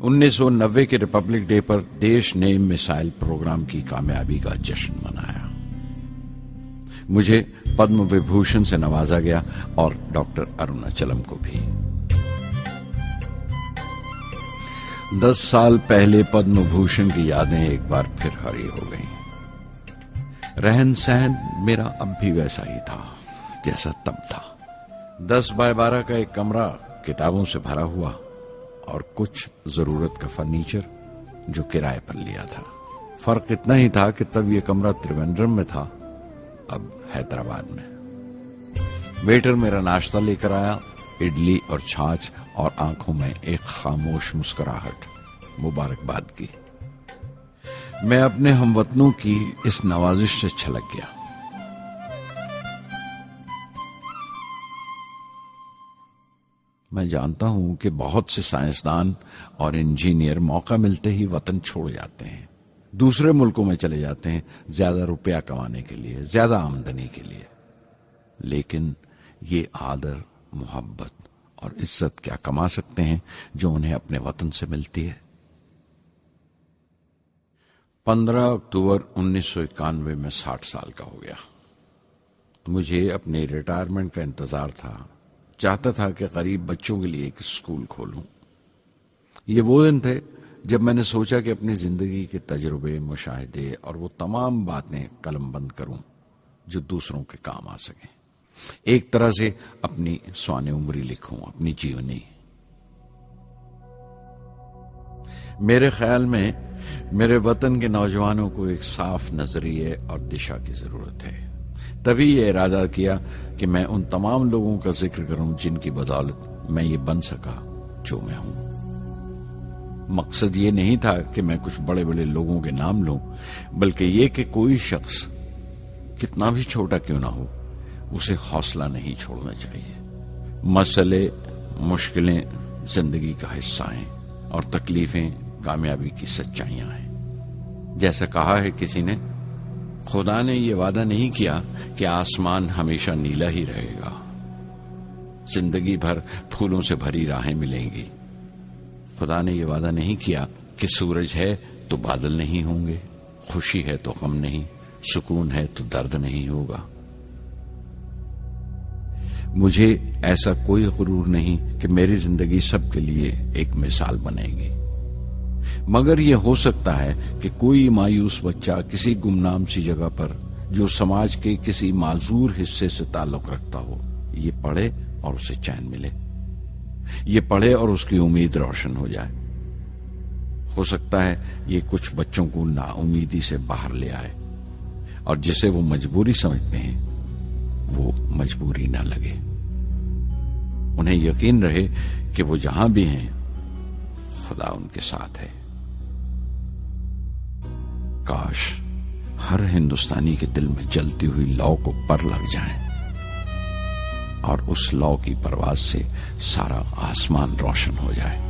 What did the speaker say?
1990 के Republic day पर देश ने मिसाइल प्रोग्राम की कामयाबी का जश्न मनाया। मुझे पद्म विभूषण से नवाजा गया और डॉक्टर अरुणाचलम को भी। 10 साल पहले पद्म भूषण की यादें एक बार फिर हरी हो गईं। रहन सहन मेरा अब भी वैसा ही था जैसा तब था। 10 बाय 12 का एक कमरा किताबों से भरा हुआ और कुछ जरूरत का फर्नीचर जो किराए पर लिया था। फर्क इतना ही था कि तब यह कमरा त्रिवेंद्रम में था, अब हैदराबाद में। वेटर मेरा नाश्ता लेकर आया, इडली और छाछ, और आंखों में एक खामोश मुस्कुराहट मुबारकबाद की। मैं अपने हमवतनों की इस नवाजिश से छलक गया। मैं जानता हूं कि बहुत से साइंसदान और इंजीनियर मौका मिलते ही वतन छोड़ जाते हैं, दूसरे मुल्कों में चले जाते हैं ज्यादा रुपया कमाने के लिए, ज्यादा आमदनी के लिए। लेकिन ये आदर, मोहब्बत और इज्जत क्या कमा सकते हैं जो उन्हें अपने वतन से मिलती है। 15 अक्टूबर 1991 में 60 साल का हो गया। मुझे अपने रिटायरमेंट का इंतजार था। चाहता था कि गरीब बच्चों के लिए एक स्कूल खोलूं। ये वो दिन थे जब मैंने सोचा कि अपनी जिंदगी के तजुर्बे, मुशाहिदे और वो तमाम बातें कलमबंद करूं जो दूसरों के काम आ सके। एक तरह से अपनी स्वाने उम्री लिखूं, अपनी जीवनी। मेरे ख्याल में मेरे वतन के नौजवानों को एक साफ नजरिए और दिशा की जरूरत है। तभी यह इरादा किया कि मैं उन तमाम लोगों का जिक्र करूं जिनकी बदौलत मैं ये बन सका जो मैं हूं। मकसद ये नहीं था कि मैं कुछ बड़े बड़े लोगों के नाम लूं, बल्कि ये कि कोई शख्स कितना भी छोटा क्यों ना हो, उसे हौसला नहीं छोड़ना चाहिए। मसले, मुश्किलें जिंदगी का हिस्सा हैं और तकलीफें कामयाबी की सच्चाइयां हैं। जैसा कहा है किसी ने, खुदा ने यह वादा नहीं किया कि आसमान हमेशा नीला ही रहेगा, जिंदगी भर फूलों से भरी राहें मिलेंगी। खुदा ने यह वादा नहीं किया कि सूरज है तो बादल नहीं होंगे, खुशी है तो गम नहीं, सुकून है तो दर्द नहीं होगा। मुझे ऐसा कोई गुरूर नहीं कि मेरी जिंदगी सबके लिए एक मिसाल बनेगी, मगर यह हो सकता है कि कोई मायूस बच्चा किसी गुमनाम सी जगह पर जो समाज के किसी माजूर हिस्से से ताल्लुक रखता हो, ये पढ़े और उसे चैन मिले। ये पढ़े और उसकी उम्मीद रोशन हो जाए। हो सकता है ये कुछ बच्चों को नाउमीदी से बाहर ले आए और जिसे वो मजबूरी समझते हैं वो मजबूरी ना लगे। उन्हें यकीन रहे कि वो जहां भी हैं खुदा उनके साथ है। काश हर हिंदुस्तानी के दिल में जलती हुई लौ को पर लग जाए और उस लौ की परवाज से सारा आसमान रोशन हो जाए।